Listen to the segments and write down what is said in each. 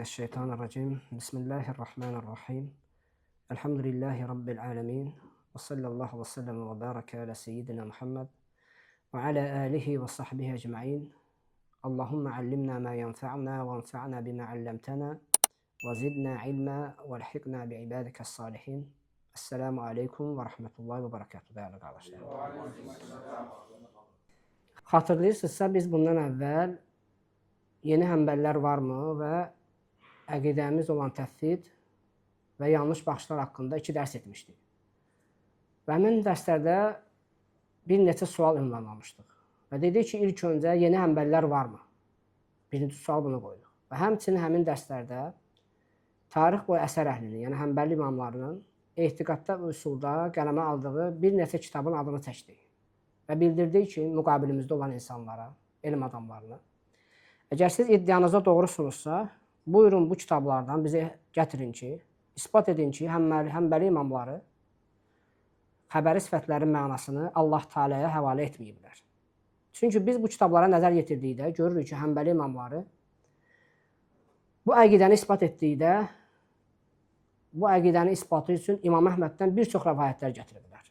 Euzubillahimineşşeytanirracim. Bismillahirrahmanirrahim. Elhamdülillahi Rabbil alemin. Ve sallallahu ve sellem ve baraka ala seyyidina Muhammed ve ala alihi ve sahbihi ecma'in. Allahümme allimna ma yenfa'na ve enfa'na bima allamtana ve zidna ilma ve elhikna bi ibadikas salihin. Esselamu aleyküm ve rahmetullahi ve berekatuhu değerli kardeşler. Hatırlayırsınızsa biz bundan əvvəl yeni həmbəllər varmı və əqidəmiz olan təfvid və yanlış baxışlar haqqında 2 dərs etmişdik. Və həmin dərslərdə bir neçə sual ünvanlamışdıq. Və dedik ki, ilk öncə yeni həmbəllər varmı? Birinci sual bunu qoyduq. Və həmçinin həmin dərslərdə tarix boyu əsər əhlinin, yəni həmbəli imamlarının etiqadda və üsulda qələmə aldığı bir neçə kitabın adını çəkdik. Və bildirdik ki, müqabilimizdə olan insanlara, elm adamlarına, əgər siz iddianızda doğrusunuzsa, buyurun bu kitablardan bizə gətirin ki, ispat edin ki, həmbəli imamları xəbəri sifətlərin mənasını Allah Teala'ya həvalə etməyiblər. Çünki biz bu kitablara nəzər yetirdikdə görürük ki, həmbəli imamları bu əqidəni ispat etdikdə, bu əqidəni isbatı üçün İmam Əhməddən bir çox rəvayətlər gətiriblər.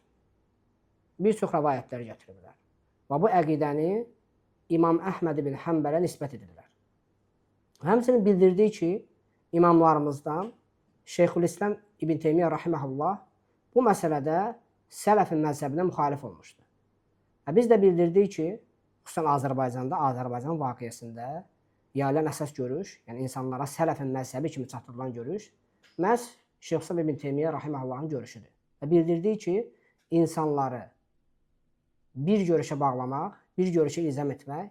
Bir çox rəvayətlər gətiriblər. Və bu əqidəni İmam Əhməd ibn Həmbələ nisbət edirlər. Həmçinin bildirdik ki, imamlarımızdan Şeyxülislam İbn Teymiyyə rahiməhullah bu məsələdə sələfin məzhəbinə müxalif olmuşdu. Və biz də bildirdik ki, xüsusən Azərbaycanda, Azərbaycan vaqiəsində yayılan əsas görüş, yəni insanlara sələfin məzhəbi kimi çatdırılan görüş, məhz Şeyxülislam İbn Teymiyyə rahiməhullahın görüşüdür. Və bildirdik ki, insanları bir görüşə bağlamaq, bir görüşə ilzam etmək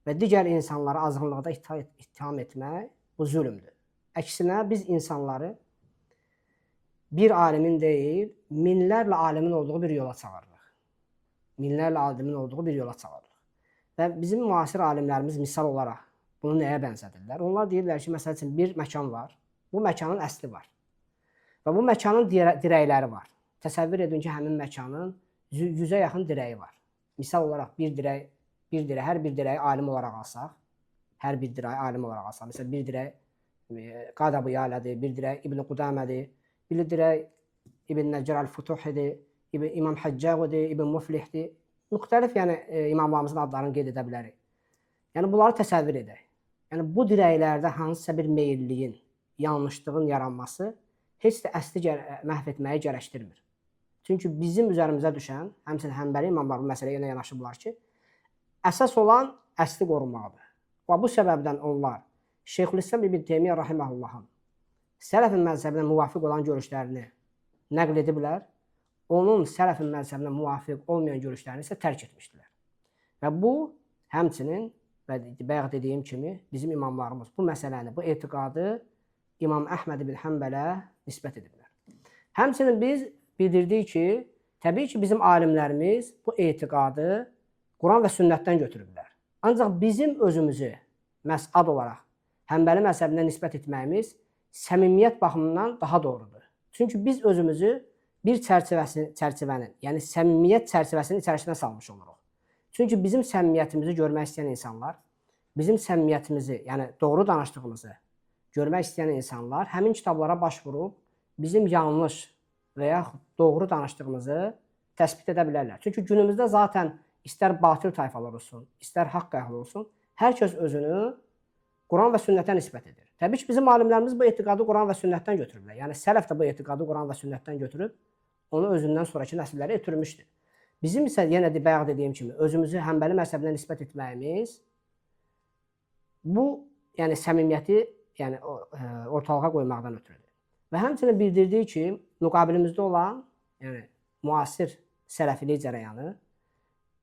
və digər insanları azğınlıqda ittiham etmək bu zülmdür. Əksinə biz insanları bir alimin deyil, minlərlə alimin olduğu bir yola çağırırıq. Minlərlə alimin olduğu bir yola çağırırıq. Və bizim müasir alimlərimiz misal olaraq bunu nəyə bənzədirlər? Onlar deyirlər ki, məsəl üçün bir məkan var, bu məkanın əsli var və bu məkanın dirəkləri var. Təsəvvür edin ki, həmin məkanın 100-ə yaxın dirəyi var. Misal olaraq hər bir dirəyi alim olaraq alsaq, məsələn, bir dirək Qadabu Yalədir, bir dirək İbn Qudamədir, bir dirək İbn Nəcər Əl-Futuhidir, İmam Həccəğudir, İbn Muflihdir. Müxtəlif imamlarımızın adlarını qeyd edə bilərik. Yəni, bunları təsəvvür edək. Yəni, bu dirəklərdə hansısa bir meyilliyin, yanlışlığın yaranması heç də əsli məhv etməyi gərəkdirmir. Çünki bizim üzərimizə düşən, həmçinin həmbəli imamlar bu məsələyə yanaşıblar ki, əsas olan əsli qorunmaqdır. Və bu səbəbdən onlar Şeyxülislam İbn Teymiyyə rahiməhullahın sələfin məzhəbinə müvafiq olan görüşlərini nəql ediblər, onun sələfin məzhəbinə müvafiq olmayan görüşlərini isə tərk etmişdilər. Və bu, həmçinin, bayaq dediyim kimi, bizim imamlarımız bu məsələni, bu etiqadı İmam Əhməd ibn Həmbələ nisbət ediblər. Həmçinin biz bildirdik ki, təbii ki, bizim alimlərimiz bu etiqadı Quran və sünnətdən götürüblər. Ancaq bizim özümüzü məsad olaraq həmbəli məzhəbinə nisbət etməyimiz səmimiyyət baxımından daha doğrudur. Çünki biz özümüzü bir çərçivənin, yəni səmimiyyət çərçivəsinin içərisinə salmış oluruq. Çünki bizim səmimiyyətimizi görmək istəyən insanlar, bizim səmimiyyətimizi, yəni doğru danışdığımızı görmək istəyən insanlar həmin kitablara başvurub bizim yanlış və yaxud doğru danışdığımızı təsbit edə bilərlər. Çünki günümüzdə zaten istər batil tayfalar olsun, istər haqq əhli olsun, hər kəs özünü Quran və sünnətdən nisbət edir. Təbii ki, bizim alimlərimiz bu etiqadı Quran və sünnətdən götürüblər. Yəni, sələf də bu etiqadı Quran və sünnətdən götürüb, onu özündən sonraki nəsillərə ötürmüşdür. Bizim isə, yenə də bayaq dediyim kimi, özümüzü həmbəli məzhəbinə nisbət etməyimiz bu, yəni səmimiyyəti ortalığa qoymaqdan ötürüdür. Və həmçinin bildirdik ki, müqabilimizdə olan, yəni müasir sələfilik cərəyanı,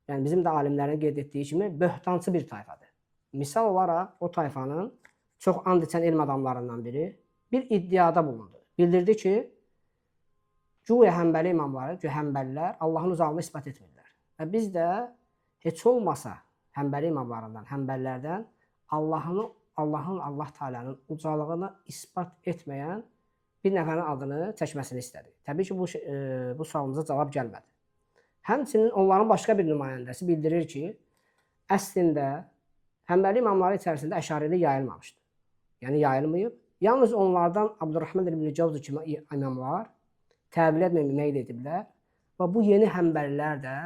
yəni bizim də alimlərin qeyd etdiyi kimi böhtancı bir tayfadır. Misal olaraq o tayfanın çox and içən elm adamlarından biri bir iddiada bulundu. Bildirdi ki, güya həmbəli imamları, həmbəlilər Allahın uzaqlığını isbat etmirlər. Və biz də heç olmasa həmbəli imamlarından, həmbəllərdən Allahın, Allah Teala'nın ucalığını isbat etməyən bir nəfərin adını çəkməsini istədi. Təbii ki, bu sualımıza cavab gəlmədi. Həmçinin onların başqa bir nümayəndəsi bildirir ki, əslində həmbəli imamları içərisində əşarilik yayılmamışdı. Yəni yayılmayıb. Yalnız onlardan Abdurrahman ibn Cavzi kimi imamlar təvil etməyə meyl ediblər və bu yeni həmbəlilər də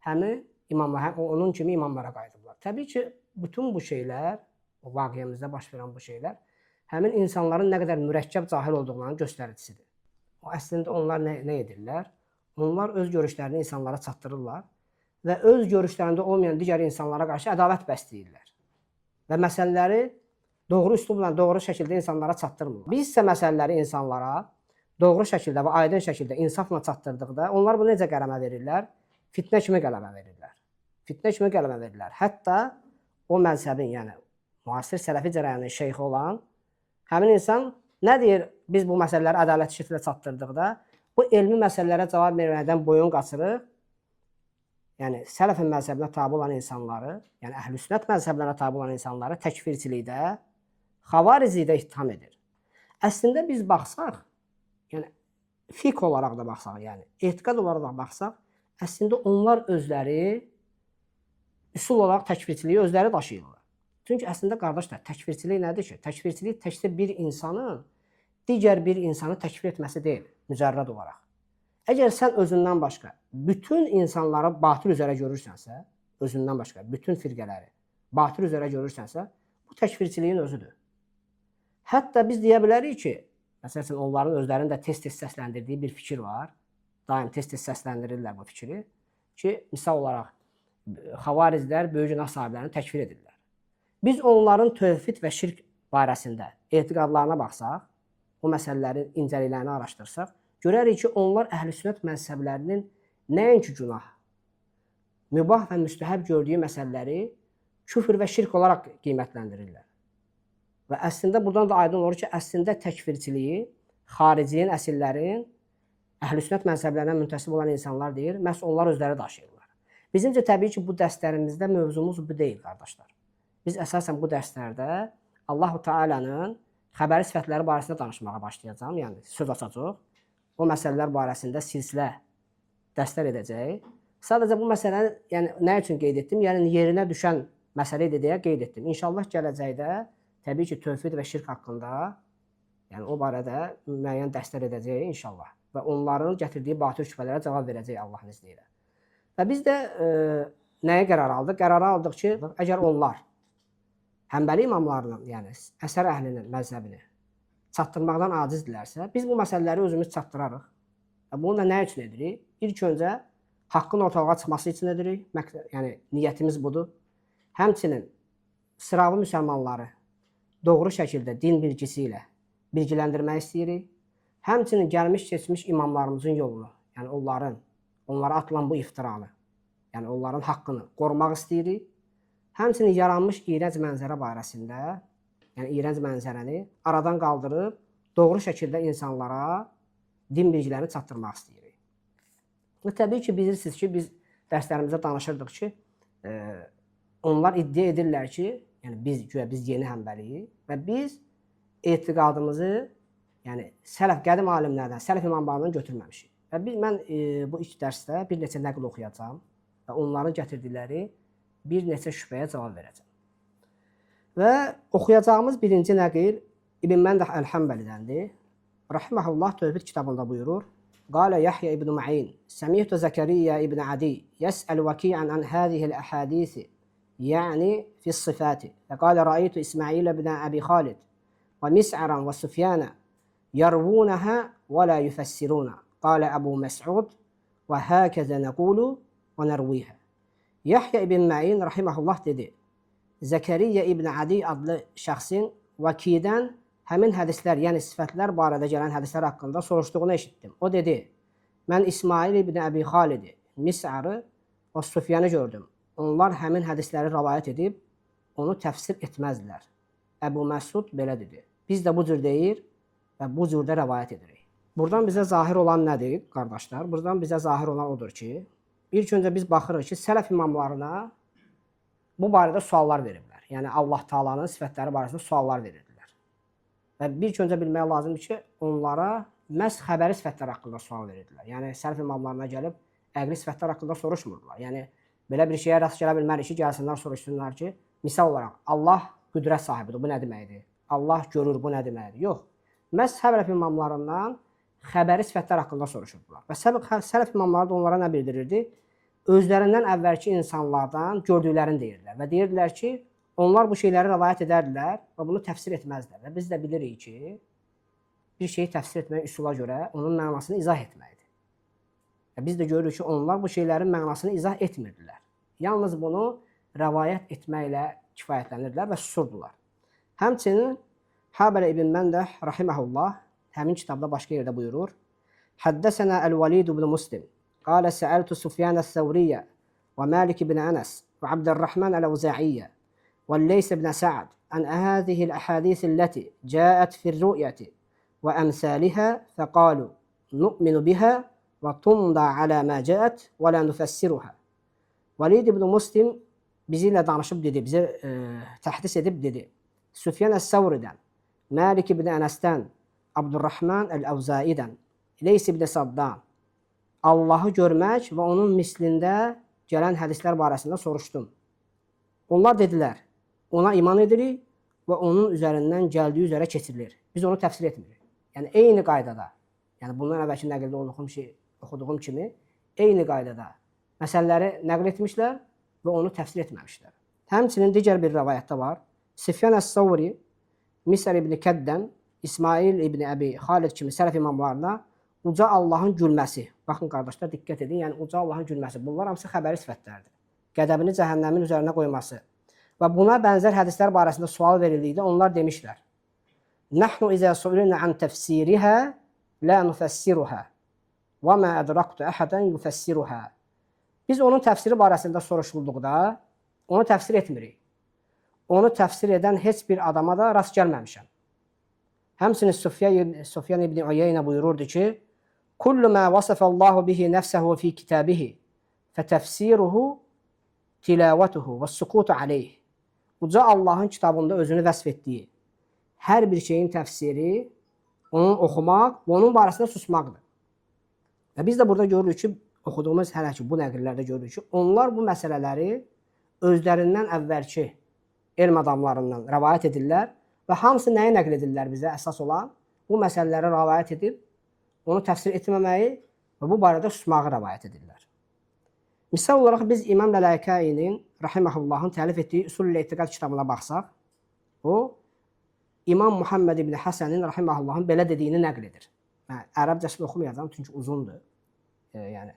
həmin imamlar, onun kimi imamlara qayıdıblar. Təbii ki, bütün bu şeylər, o vaqiəmizdə baş verən bu şeylər həmin insanların nə qədər mürəkkəb cahil olduqlarının göstəricisidir. O əslində onlar nə edirlər? Onlar öz görüşlərini insanlara çatdırırlar və öz görüşlərində olmayan digər insanlara qarşı ədavət bəsləyirlər və məsələləri doğru üslubla, doğru şəkildə insanlara çatdırmırlar. Biz isə məsələləri insanlara doğru şəkildə və aydın şəkildə insafla çatdırdıqda onlar bunu necə qələmə verirlər? Fitnə kimi qələmə verirlər. Fitnə kimi qələmə verirlər. Hətta o məzhəbin, yəni müasir sələfi cərəyanın şeyxi olan həmin insan nə deyir? Biz bu məsələləri ədalət şəkildə çatdırdıqda bu elmi məsələlərə cavab verməkdən boyun qaçırıq. Yəni sələfin məzhəbinə tabe olan insanları, yəni əhlüsünnət məzhəblərinə tabe olan insanları təkfirçilikdə, xavarizlikdə ittiham edir. Əslində biz baxsaq, yəni fiqh olaraq da baxsaq, yəni etiqad olaraq da baxsaq, əslində onlar özləri üsul olaraq təkfirçiliyi özləri daşıyırlar. Çünki əslində qardaşlar, təkfirçilik nədir ki? Təkfirçilik təkcə bir insanın digər bir insanı təkfir etməsi deyil, mücərrəd olaraq. Əgər sən özündən başqa bütün insanları batıl üzərə görürsənsə, özündən başqa bütün firqələri batıl üzərə görürsənsə, bu təkfirçiliyin özüdür. Hətta biz deyə bilərik ki, məsələn, onların özlərinin də tez-tez səsləndirdiyi bir fikir var. Daim tez-tez səsləndirirlər bu fikri ki, misal olaraq xavarizlər böyük günah sahiblərini təkfir edirlər. Biz onların tövhid və şirk barəsində etiqadlarına baxsaq, o məsələlərin incəliklərini araşdırsaq, görərik ki, onlar əhlüsünnət məzhəblərinin nəinki günah, mübah və müstəhəb gördüyü məsələləri küfr və şirk olaraq qiymətləndirirlər. Və əslində buradan da aydın olur ki, əslində təkfirçiliyi xaricinin, əsillərin əhlüsünnət məzhəblərinə müntəsib olan insanlar deyir, məhz onlar özləri daşıyırlar. Bizimcə təbii ki, bu dərslərimizdə mövzumuz bu deyil, qardaşlar. Biz əsasən bu dərslərdə Allah-u Teala'nın xəbəri sifətləri barəsində danışmağa başlayacağam, yəni söz açacaq. O məsələlər barəsində silsilə dərslər edəcək. Sadəcə bu məsələni yəni, nə üçün qeyd etdim? Yəni yerinə düşən məsələ idi deyə qeyd etdim. İnşallah gələcəkdə təbii ki, tövhid və şirk haqqında, yəni o barədə müəyyən dərslər edəcək inşallah. Və onların gətirdiyi batıl şübhələrə cavab verəcək Allahın izni ilə. Və biz də nəyə qərar aldıq? Qərarı aldıq ki, əgər onlar Həmbəli imamlarının, yəni əsər əhlinin məzhəbini çatdırmaqdan acizdirlərsə, biz bu məsələləri özümüz çatdırarıq. Bunu da nə üçün edirik? İlk öncə haqqın ortalığa çıxması üçün edirik. Yəni niyyətimiz budur. Həmçinin sıravi müsəlmanları doğru şəkildə din bilgisi ilə bilgiləndirmək istəyirik. Həmçinin gəlmiş keçmiş imamlarımızın yolunu, yəni onlara atılan bu iftiranı, yəni onların haqqını qorumaq istəyirik. Həmçinin yaranmış iyrənc mənzərə barəsində, yəni iyrənc mənzərəni aradan qaldırıb, doğru şəkildə insanlara din bilgilərini çatdırmaq istəyirik. Və təbii ki, bilirsiniz ki, biz dərslərimizdə danışırdıq ki, onlar iddia edirlər ki, yəni biz yeni həmbəliyik və biz etiqadımızı, yəni qədim alimlərdən, sələf imamlarından götürməmişik. Və mən bu ilk dərsdə bir neçə nəql oxuyacağam və onların gətirdikləri bir neçə şübhəyə cavab verəcəm. Və oxuyacağımız birinci nəqil İbn Məndah Əl-Həmbəlidəndir. Rahiməhullah Tövhid kitabında buyurur. Qalə Yahya ibn Ma'in, Səmihtu Zəkəriyyə ibn Adi, yəsəl vəkiən ən hədihil əhədisi, yəni fis-sifati. Və qalə rəaytu İsmail ibn Əbi Xalid və Mis'aran və Süfyanə yarvunəhə və la yüfəssirunə. Qalə Əbu Məs'ud və həkəzə nəqulu və nərvihə. Yahya ibn Ma'in rahiməhullah dedi, Zəkəriyyə ibn Adi adlı şəxsin Vəkidən həmin hədislər, yəni sifətlər barədə gələn hədislər haqqında soruşduğunu eşitdim. O dedi, mən İsmail ibn Əbi Xalidi, Mis'arı və Süfyanı gördüm. Onlar həmin hədisləri rəvayət edib, onu təfsir etməzdilər. Əbu Məsud belə dedi. Biz də bu cür deyir və bu cürdə rəvayət edirik. Buradan bizə zahir olan nədir, qardaşlar? Buradan bizə zahir olan odur ki, İlk öncə biz baxırıq ki, sələf imamlarına bu barədə suallar veriblər. Yəni Allah Taala'nın sifətləri barəsində suallar verirdilər. Və bir öncə bilmək lazımdır ki, onlara məhz xəbəri sifətlər haqqında sual verirdilər. Yəni sələf imamlarına gəlib əqli sifətlər haqqında soruşmurdular. Yəni belə bir şeyə rast gələ bilmərik ki, gəlsinlər soruşsunlar ki, misal olaraq Allah qüdrət sahibidir. Bu nə deməkdir? Allah görür, bu nə deməkdir? Yox. Məhz sələf imamlarından xəbəri sifətlər haqqında soruşurdular. Və sələf imamları da onlara nə bildirirdi? Özlərindən əvvəlki insanlardan gördüklərini deyirdilər. Və deyirdilər ki, onlar bu şeyləri rəvayət edərdilər və bunu təfsir etməzdilər. Və biz də bilirik ki, bir şeyi təfsir etmək üsula görə onun mənasını izah etməkdir. Və biz də görürük ki, onlar bu şeylərin mənasını izah etmirdilər. Yalnız bunu rəvayət etməklə kifayətlənirdilər və susurdular. Həmçinin Habələ ibn Məndəh rahimehullah həmin kitabda başqa yerdə buyurur: "Haddəsənə el-Valid ibn Muslim qala sa'altu Sufyan es-Savriyyə və Malik ibn Anas və Abdurrahman el-Awza'iyyə və Leys ibn Sa'd an hadihi el-ahadith allati ja'at fi ar-ru'yati və amsalha faqalu nu'minu biha və tumda ala ma ja'at və la nufassiruha." Valid ibn Muslim bizimlə danışıb dedi, bizə təhdis edib dedi: Süfyan es-Savridən, Malik ibn Anas'dan, Abdurrahman el-Avzai'dən, Leys ibn Saddan Allahı görmək və onun mislində gələn hədislər barəsində soruşdum. Onlar dedilər, ona iman edirik və onun üzərindən gəldiyi üzərə keçirilir. Biz onu təfsir etmirik. Yəni eyni qaydada, yəni bundan əvvəlki nəqildə oxuduğum kimi, eyni qaydada məsələləri nəql etmişlər və onu təfsir etməmişlər. Həmçinin digər bir rəvayətdə var. Süfyan es-Savri, Misr ibn Kəddən, İsmail ibn Əbi Xalid kimi sələf imamlarına uca Allahın gülməsi. Baxın qardaşlar, diqqət edin, yəni uca Allahın gülməsi. Bunlar hamısı xəbəri sifətlərdir. Qədəbini cəhənnəmin üzərinə qoyması. Və buna bənzər hədislər barəsində sual verildikdə onlar demişlər: Nəhnu izə su'ilna an təfsirihə la nufəssiruhə və mə ədraktu əhədən yufəssiruhə. Biz onun təfsiri barəsində soruşulduqda onu təfsir etmirik. Onu təfsir edən heç bir adama da rast gəlməmişəm. Həmçinin Sufyan ibn Uyeynə buyururdu ki, Kullu mə vasafallahu bihi nəfsəhu fi kitabihi fətəfsiruhu tilavatuhu və sukutu aleyh. Uca Allahın kitabında özünü vəsf etdiyi hər bir şeyin təfsiri onun oxumaq və onun barəsində susmaqdır. Və biz də burada görürük ki, oxuduğumuz hələ ki bu nəqillərdə görürük ki, onlar bu məsələləri özlərindən əvvəlki elm adamlarından rəvayət edirlər və hamısı nəyi nəql edirlər bizə əsas olan? Bu məsələləri rəvayət edib, onu təfsir etməməyi və bu barədə susmağı rəvayət edirlər. Misal olaraq biz İmam Lələkəinin rahiməhullahın təlif etdiyi Usul-ül İtiqad kitabına baxsaq, o İmam Muhammed ibn Həsənin rahiməhullahın belə dediyini nəql edir. Ərəbcəsini oxumayacağam çünki uzundur. Yəni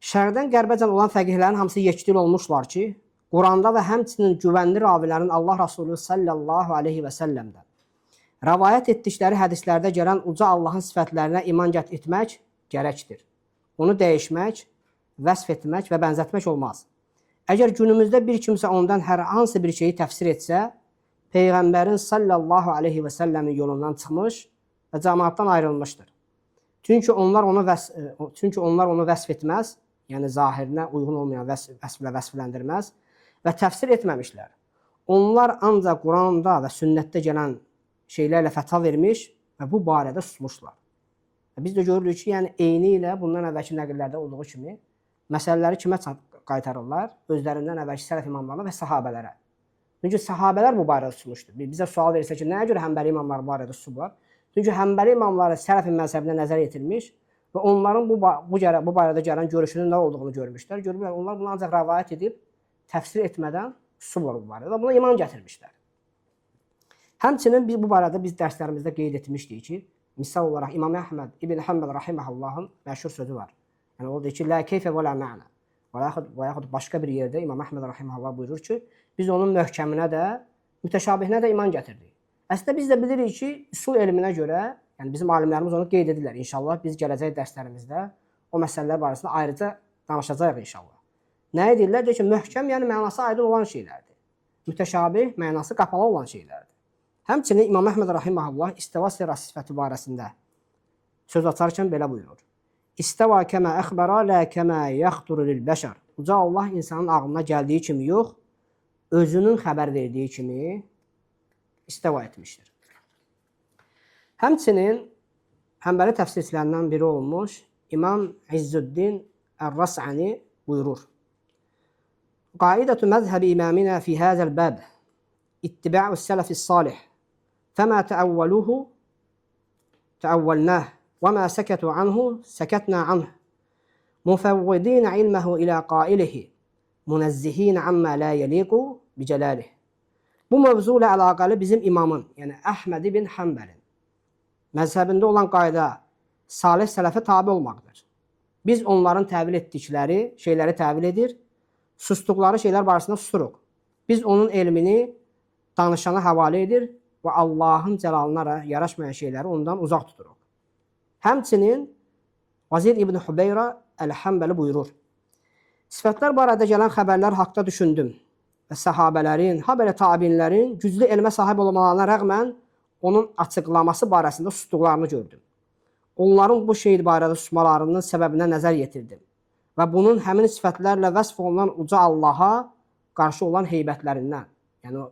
Şərqdən qərbəcən olan fəqihlərin hamısı yekdil olmuşlar ki, Quranda və həmçinin güvənli ravilərin Allah Rasulü sallallahu aleyhi və səlləmdən rəvayət etdikləri hədislərdə gələn uca Allahın sifətlərinə iman etmək gərəkdir. Onu dəyişmək, vəsf etmək və bənzətmək olmaz. Əgər günümüzdə bir kimsə ondan hər hansı bir şeyi təfsir etsə, Peyğəmbərin sallallahu aleyhi və səlləmin yolundan çıxmış və cəmaatdan ayrılmışdır. Çünki onlar onu vəsf etməz, yəni zahirinə uyğun olmayan vəsflə vəsfləndirməz və təfsir etməmişlər. Onlar ancaq Quranda və sünnətdə gələn şeylərlə fətva vermiş və bu barədə susmuşlar. Biz də görürük ki, yəni eyni ilə bundan əvvəlki nəqillərdə olduğu kimi məsələləri kimə qaytarırlar? Özlərindən əvvəlki sələf imamlarına və sahabələrə. Çünki sahabələr bu barədə susmuşdur. Bizə sual verirsə ki, nəyə görə Həmbəli imamlar barədə susublar? Çünki Həmbəli imamları sələfin məzhəbinə nəzər yetirmiş və onların bu barədə gələn görüşünün nə olduğunu görmüşlər. Görürlər, onlar bunu ancaq rəvayət edib, təfsir etmədən susublar bu barədə və buna iman gətirmişlər. Həmçinin bu barədə biz dərslərimizdə qeyd etmişdik ki, misal olaraq İmam Əhməd İbn Həmbəl rahiməhullahın məşhur sözü var. Yəni o deyir ki, la keyfə və la mə'na. Və yaxud başqa bir yerdə İmam Əhməd rahiməhullah buyurur ki, biz onun möhkəminə də, mütəşabihinə də iman gətirdik. Əslində biz də bilirik ki, usul elminə görə, yəni bizim alimlərimiz onu qeyd edirlər. İnşallah biz gələcək dərslərimizdə o məsələlər barəsində ayrıca danışacağıq inşallah. Nə edirlər? Deyir ki, möhkəm yəni mənası aydın olan şeylərdir. Mütəşabih mənası qapalı olan şeylərdir. Həmçinin İmam Əhməd rahiməhullah istiva sifəti barəsində söz açarkən belə buyurur. İstava kəmə əxbəra lə kəmə yaxturu lil-bəşər. Uca Allah insanın ağlına gəldiyi kimi yox, özünün xəbər verdiyi kimi istava etmişdir. Həmçinin Həmbəli təfsirçilərindən biri olmuş İmam İzzüddin Ər-Ras'ani buyurur. Qaidətü məzhəbi imamina fi həzəl bəb ittiba'us sələfis salih فَمَا تَأَوَّلُوهُ تَأَوَّلْنَاهُ وَمَا سَكَتُوا عَنْهُ سَكَتْنَا عَنْهُ مُفَوِّضِينَ عِلْمَهُ إِلَى قَائِلِهِ مُنَزِّهِينَ عَمَّا لَا يَلِيقُ بِجَلَالِهِ. Bu mövzu ilə əlaqəli bizim imamın, yəni Əhməd ibn Həmbəlin məzhəbində olan qayda salih sələfə tabe olmaqdır. Biz onların təvil etdikləri şeyləri təvil edir, susduqları şeylər barəsində susuruq. Biz onun elmini danışana həvalə edir və Allahın cəlalına yaraşmayan şeyləri ondan uzaq tuturuq. Həmçinin Vazir ibn Hübeyra Əl-Həmbəli buyurur: Sifətlər barədə gələn xəbərlər haqda düşündüm və səhabələrin, habelə tabinlərin güclü elmə sahib olmalarına rəğmən onun açıqlaması barəsində susduqlarını gördüm. Onların bu şey barədə susmalarının səbəbinə nəzər yetirdim və bunun həmin sifətlərlə vəsf olunan uca Allaha qarşı olan heybətlərindən, yəni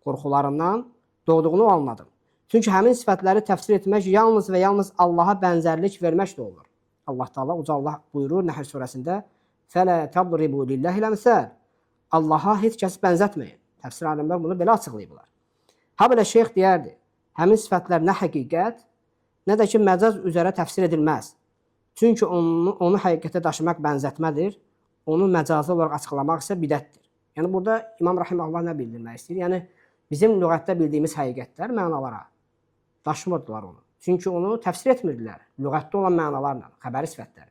qorxularından doğduğunu anladım. Çünki həmin sifətləri təfsir etmək yalnız və yalnız Allaha bənzərlik verməklə olur. Allah Teala, uca Allah buyurur Nəhl surəsində: "Fələ tadribu lillahi'l əmsal." Allaha heç kəs bənzətməyin. Təfsir alimlər bunu belə açıqlayıblar. Habelə şeyx deyərdi: həmin sifətlər nə həqiqət, nə də ki məcaz üzrə təfsir edilməz. Çünki onu həqiqətə daşımaq bənzətmədir, onu məcazi olaraq açıqlamaq isə bidətdir. Yəni burada İmam Rahiməhullah nə bildirmək istəyir? Yəni bizim lüğətdə bildiyimiz həqiqətlər mənalara daşımırdılar onu. Çünki onu təfsir etmirdilər lüğətdə olan mənalarla, xəbəri sifətləri.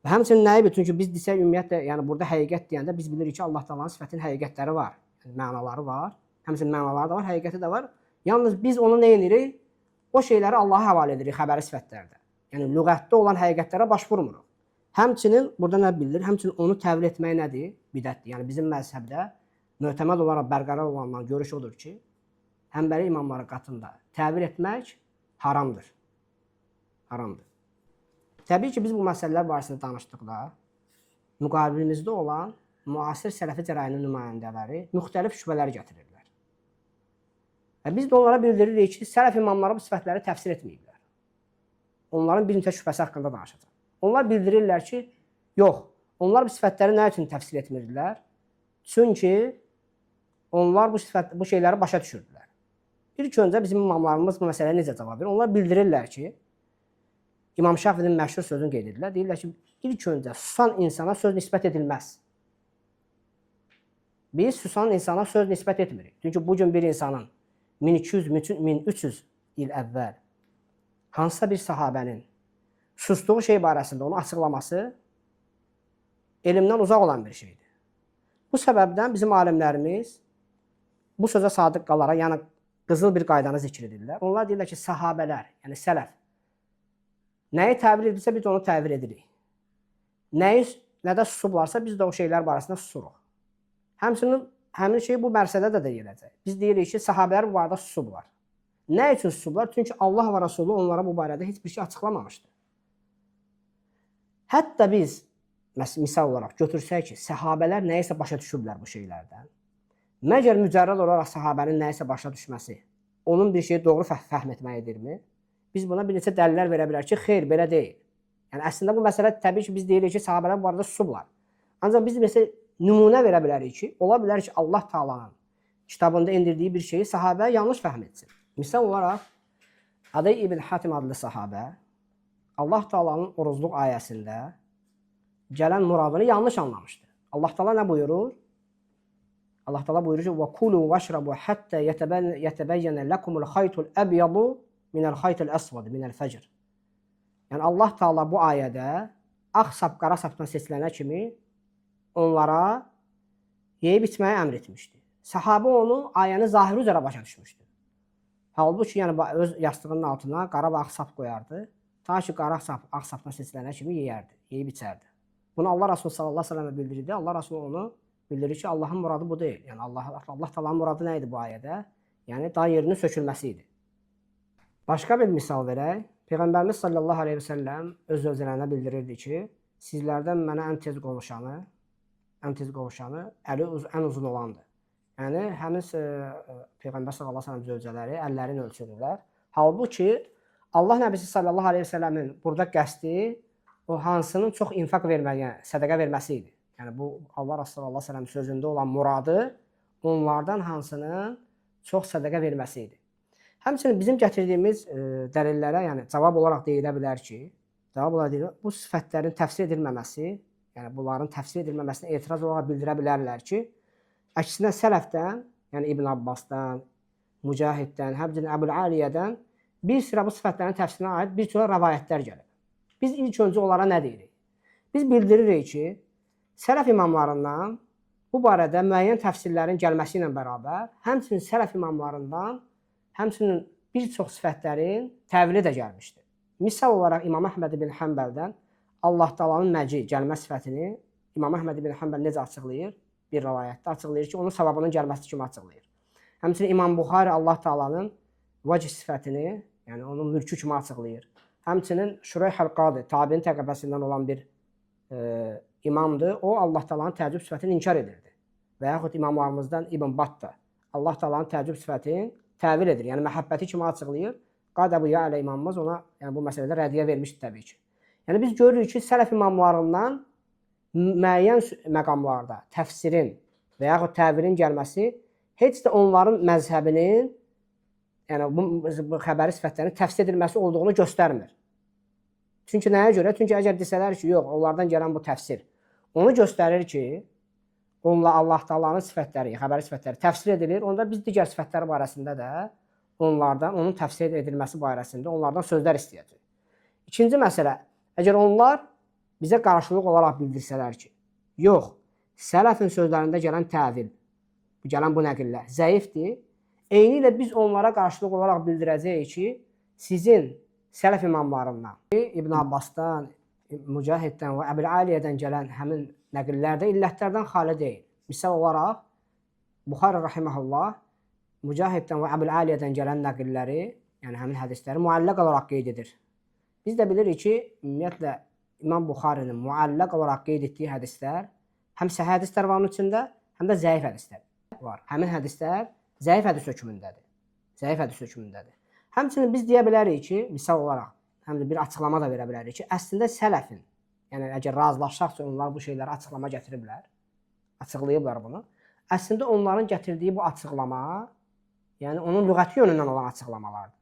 Və həmçinin nəyi bilir? Çünki biz desək ümumiyyətlə, yəni burada həqiqət deyəndə biz bilirik ki, Allah Taala'nın sifətinin həqiqətləri var, yəni mənaları var, həmçinin mənaları da var, həqiqəti də var. Yalnız biz onu nə edirik? O şeyləri Allaha həvalə edirik xəbəri sifətlərdə. Yəni lüğətdə olan həqiqətlərə baş vurmuruq. Həmçinin burada nə bilir? Həmçinin onu təvil etmək nədir? Bidətdir. Yəni bizim məzhəbdə mötəməd olaraq bərqərar olandan görüş odur ki, Həmbəli imamları qatında təvil etmək haramdır. Haramdır. Təbii ki, biz bu məsələlər barəsində danışdıqda müqabilimizdə olan müasir sələfi cərayinin nümayəndələri müxtəlif şübhələr gətirirlər. Və biz də onlara bildiririk ki, sələf imamları bu sifətləri təfsir etməyiblər. Onların bir neçə şübhəsi haqqında danışacaq. Onlar bildirirlər ki, yox, onlar bu sifətləri nə üçün təfsir etmirdilər? Çünki onlar bu şeyləri başa düşürdülər. İlk öncə bizim imamlarımız bu məsələyə necə cavab verir? Onlar bildirirlər ki, İmam Şafinin məşhur sözünü qeyd edirlər. Deyirlər ki, ilk öncə susan insana söz nisbət edilməz. Biz susan insana söz nisbət etmirik. Çünki bugün bir insanın 1200-1300 il əvvəl hansısa bir sahabənin sustuğu şey barəsində onu açıqlaması elmdən uzaq olan bir şeydir. Bu səbəbdən bizim alimlərimiz bu sözə sadiq qalaraq, yəni qızıl bir qaydanı zikr edirlər. Onlar deyirlər ki, sahabələr, yəni sələf nəyi təvil edirsə biz onu təvil edirik. Nədə susublarsa biz də o şeylər barəsində susuruq. Həmçinin həmin şey bu mərsədə də deyiləcək. Biz deyirik ki, sahabələr bu barədə susublar. Nə üçün susublar? Çünki Allah və Rasulü onlara bu barədə heç bir şey açıqlamamışdı. Hətta biz misal olaraq götürsək ki, səhabələr nəyisə başa düşüblər bu şeylərdən. Məgər mücərrəd olaraq sahabənin nəyisə başa düşməsi onun bir şeyi doğru fəhm etməyidirmi? Biz buna bir neçə dəlillər verə bilər ki, xeyr, belə deyil. Yəni əslində bu məsələ təbii ki, biz deyirik ki, sahabələr bu arada susublar. Ancaq biz məsələ nümunə verə bilərik ki, ola bilər ki, Allah Taala'nın kitabında indirdiyi bir şeyi sahabə yanlış fəhm etsin. Misal olaraq Adiy ibn Hatim adlı sahabə Allah Taala'nın oruzluq ayəsində gələn muradını yanlış anlamışdı. Allah Taala nə buyurur? Allah Taala buyurur ki: "Və kulu vəşrabu hatta yetəbəyyənə lakumul xaytul əbyadu minəl xaytil əsvad minəl fəcr." Yəni Allah Taala bu ayədə ağ sap, qara sapdan seçilənə kimi onlara yeyib içməyi əmr etmişdi. Səhabə onu ayənin zahiri üzrə başa düşmüşdü. Halbuki yəni öz yastığının altına qara və ağ sap qoyardı. Ta ki qara sap, ağ sapdan seçilənə kimi yeyərdi, yeyib içərdi. Bunu Allah Rasulü sallallahu əleyhi və səlləm bildirdi. Allah Rasulü onu bildirir ki, Allahın muradı bu deyil. Yəni Allah Taala'nın muradı nə idi bu ayədə? Yəni dar yerinin sökülməsi idi. Başqa bir misal verək. Peyğəmbərimiz sallallahu əleyhi və səlləm öz zövcələrinə bildirirdi ki, sizlərdən mənə ən tez qovuşanı əli ən uzun olandır. Yəni həmin Peyğəmbər sallallahu əleyhi və səlləm zövcələri əllərini ölçürlər. Halbuki Allah Nəbisi sallallahu əleyhi və səlləmin burada qəsdi o hansının çox infaq verməyə, sədaqə verməsi idi. Yəni bu Allah Rasulü sallallahu əleyhi və səlləm sözündə olan muradı onlardan hansının çox sədaqə verməsi idi. Həmçinin bizim gətirdiyimiz dəlillərə, yəni cavab olaraq deyilə bilər ki, bu sifətlərin təfsir edilməməsi, yəni bunların təfsir edilməməsinə etiraz olaraq bildirə bilərlər ki, əksinə sələfdən, yəni İbn Abbasdan, Mücahiddən, həmçinin Əbu'l-Aliyədən bir sıra bu sifətlərin təfsirinə aid bir çox rəvayətlər gəlir. Biz ilk öncə onlara nə deyirik? Biz bildiririk ki, sələf imamlarından bu barədə müəyyən təfsirlərin gəlməsi ilə bərabər, həmçinin sələf imamlarından həmçinin bir çox sifətlərin təvili də gəlmişdir. Misal olaraq İmam Əhməd ibn Həmbəldən Allah Taala'nın məci gəlmə sifətini İmam Əhməd ibn Həmbəl necə açıqlayır? Bir rəvayətdə açıqlayır ki, onun savabının gəlməsi kimi açıqlayır. Həmçinin İmam Buxari Allah Taala'nın vəcih sifətini, yəni onun mülkü kimi açıqlayır. Həmçinin Şureyh əl-Qadi, tabiin təbəqəsindən olan bir imamdır. O Allah Taala'nın təəccüb sifətini inkar edirdi. Və yaxud imamlarımızdan İbn Battah Allah Taala'nın təəccüb sifətini təvil edir. Yəni məhəbbəti kimi açıqlayır. Qad Əbu Ya'lə imamımız ona yəni bu məsələdə rəddiyə vermişdir təbii ki. Yəni biz görürük ki, sələf imamlarından müəyyən məqamlarda təfsirin və yaxud təvilin gəlməsi heç də onların məzhəbinin, yəni bu xəbəri sifətlərin təfsir edilməsi olduğunu göstərmir. Çünki nəyə görə? Çünki əgər desələr ki, yox, onlardan gələn bu təfsir onu göstərir ki, onunla Allah Taala'nın sifətləri, xəbəri sifətləri təfsir edilir. Onda biz digər sifətlər barəsində də onlardan, onun təfsir edilməsi barəsində onlardan sözlər istəyəcək. İkinci məsələ, əgər onlar bizə qarşılıq olaraq bildirsələr ki, yox, sələfin sözlərində gələn təvil, gələn bu nəqillər zəifdir, eyni ilə biz onlara qarşılıq olaraq bildirəcəyik ki, sizin sələf imamlarından, İbn Abbasdan, Mücahiddən və Əbu'l-Aliyədən gələn həmin nəqillərdə illətlərdən xali deyil. Misal olaraq, Buxari rahimehullah Mücahiddən və Əbu'l-Aliyədən gələn nəqilləri, yəni həmin hədisləri müəlləq olaraq qeyd edir. Biz də bilirik ki, ümumiyyətlə İmam Buxarinin müəlləq olaraq qeyd etdiyi hədislər, həm səhih hədislər var onun içində, həm də zəif hədislər var. Həmin hədislər zəif hədis hökmündədir. Zəif hədis hökmündədir. Həmçinin biz deyə bilərik ki, misal olaraq, həm də bir açıqlama da verə bilərik ki, əslində sələfin, yəni əgər razılaşsaqsa onlar bu şeyləri açıqlama gətiriblər, açıqlayıblar bunu. Əslində onların gətirdiyi bu açıqlama, yəni onun lüğəti yönündən olan açıqlamalardır.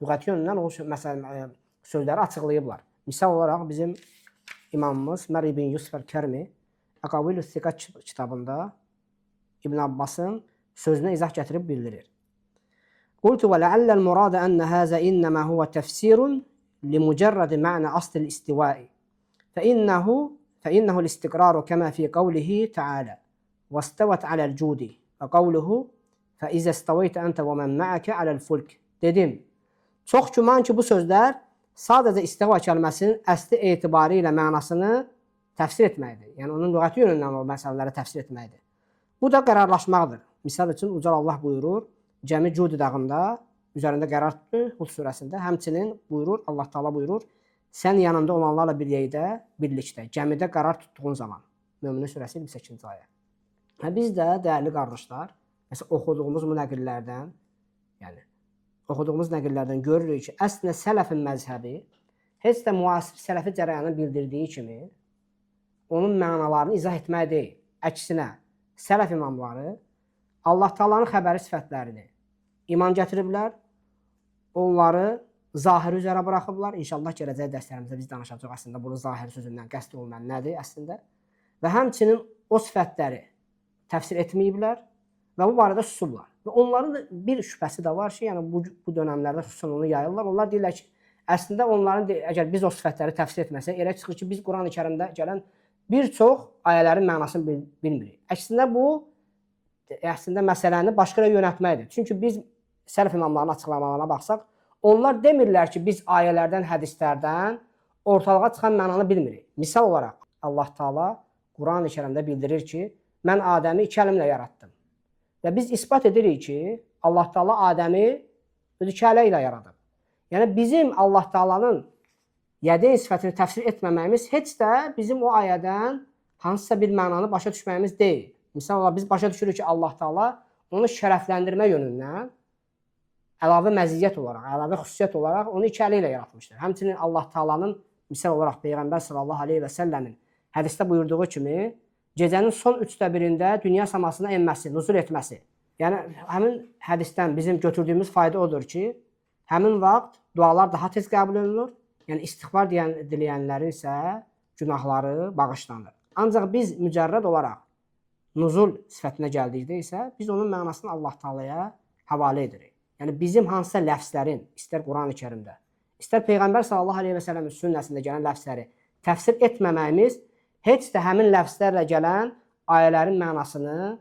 Lüğəti yönündən o məsələn sözləri açıqlayıblar. Misal olaraq bizim imamımız Mər ibn Yusuf əl-Kərmi Əqavilü Siqat kitabında İbn Abbasın sözünə izah gətirib bildirir. Qultu və ləalləl muradə ənə həzə innəmə huvə təfsirun limucərrədi mə'nə asl istivai fəinnəhu l-istiqraru kəmə fi qavlihi təalə və istəvət aləl cudi və qavluhu fəizə istəvəytə əntə və mən məəkə aləl fulk. Dedim, çox güman ki bu sözlər sadəcə istiva kəlməsinin əsli etibarı ilə mənasını təfsir etməkdir. Yəni onun lüğəti yönündən o məsələləri təfsir etməkdir. Bu da qərarlaşmaqdır. Misal üçün Ucal Allah buyurur, Cəmi Cudi dağında üzərində qərar tutdu Hud surəsində. Həmçinin buyurur, Allah Taala buyurur, sən yanında olanlarla bir yerdə, birlikdə, gəmidə qərar tutduğun zaman. Möminin surəsi 28-ci ayə. Biz də dəyərli qardaşlar, məsələn oxuduğumuz bu nəqillərdən, yəni oxuduğumuz nəqillərdən görürük ki, əslində sələfin məzhəbi heç də müasir sələfi cərəyanı bildirdiyi kimi onun mənalarını izah etmək deyil. Əksinə, sələf imamları Allah Taala'nın xəbəri sifətlərini iman gətiriblər, onları zahiri üzərə buraxıblar. İnşallah gələcək dərslərimizdə biz danışacağıq əslində bunu zahiri sözündən qəsd olunan nədir əslində. Və həmçinin o sifətləri təfsir etməyiblər və bu barədə susublar. Və onların da bir şübhəsi də var ki, yəni bu dönəmlərdə xüsusən onu yayırlar. Onlar deyirlər ki, əslində onların əgər biz o sifətləri təfsir etməsək, elə çıxır ki, biz Qurani-Kərimdə gələn bir çox ayələrin mənasını bilmirik. Əslində bu məsələni başqa yerə yönəltməkdir. Çünki biz sələf imamlarının açıqlamalarına baxsaq, onlar demirlər ki, biz ayələrdən, hədislərdən ortalığa çıxan mənanı bilmirik. Misal olaraq Allah Taala Qurani-Kərimdə bildirir ki, mən Adəmi 2 əlimlə yaratdım. Və biz isbat edirik ki, Allah Taala Adəmi öz 2 əli ilə yaradıb. Yəni bizim Allah Taala'nın yədeyn sifətini təfsir etməməyimiz heç də bizim o ayədən hansısa bir mənanı başa düşməyimiz deyil. Misal olaraq biz başa düşürük ki, Allah Taala onu şərəfləndirmə yönündən əlavə məziyyət olaraq, əlavə xüsusiyyət olaraq onu 2 əli ilə yaratmışdır. Həmçinin Allah Taala'nın misal olaraq Peyğəmbər sallallahu aleyhi və səlləmin hədisdə buyurduğu kimi gecənin son 1/3-də dünya səmasına enməsi, nüzul etməsi. Yəni həmin hədisdən bizim götürdüyümüz fayda odur ki, həmin vaxt dualar daha tez qəbul olunur. Yəni istiğfar diləyənlərin isə günahları bağışlanır. Ancaq biz mücərrəd olaraq nuzul sifətinə gəldikdə isə biz onun mənasını Allah Taalaya həvalə edirik. Yəni bizim hansısa ləfzlərin, istər Qurani-Kərimdə, istər Peyğəmbər sallallahu əleyhi və səlləmin sünnəsində gələn ləfzləri təfsir etməməyimiz heç də həmin ləfzlərlə gələn ayələrin mənasını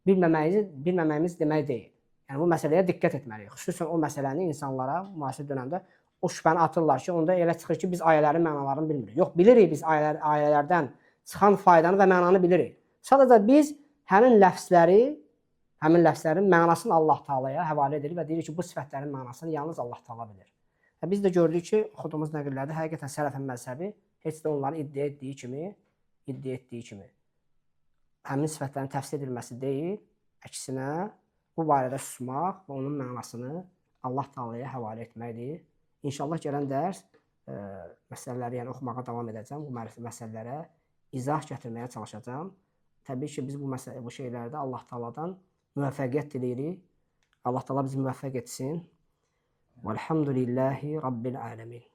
bilməməyimiz demək deyil. Yəni bu məsələyə diqqət etməliyik. Xüsusən o məsələni insanlara müasir dövrdə o şübhəni atırlar ki, onda elə çıxır ki, biz ayələrin mənalarını bilmirik. Yox, bilirik biz ayələrdən çıxan faydanı və mənanı bilirik. Sadəcə biz həmin ləfzlərin mənasını Allah Taalaya həvalə edirik və deyirik ki, bu sifətlərin mənasını yalnız Allah Taala bilir. Və biz də gördük ki, oxuduğumuz nəqillərdə həqiqətən sələfin məzhəbi heç də onların iddia etdiyi kimi həmin sifətlərin təfsir edilməsi deyil, əksinə bu barədə susmaq və onun mənasını Allah Taalaya həvalə etməkdir. İnşallah gələn dərs məsələləri yəni oxumağa davam edəcəm. Bu məsələlərə izah gətirməyə çalışacağam. Təbii ki, biz bu şeylərdə Allah Taaladan müvəffəqiyyət diləyirik. Allah Taala bizi müvəffəq etsin. Velhamdülillahi Rabbil alemin.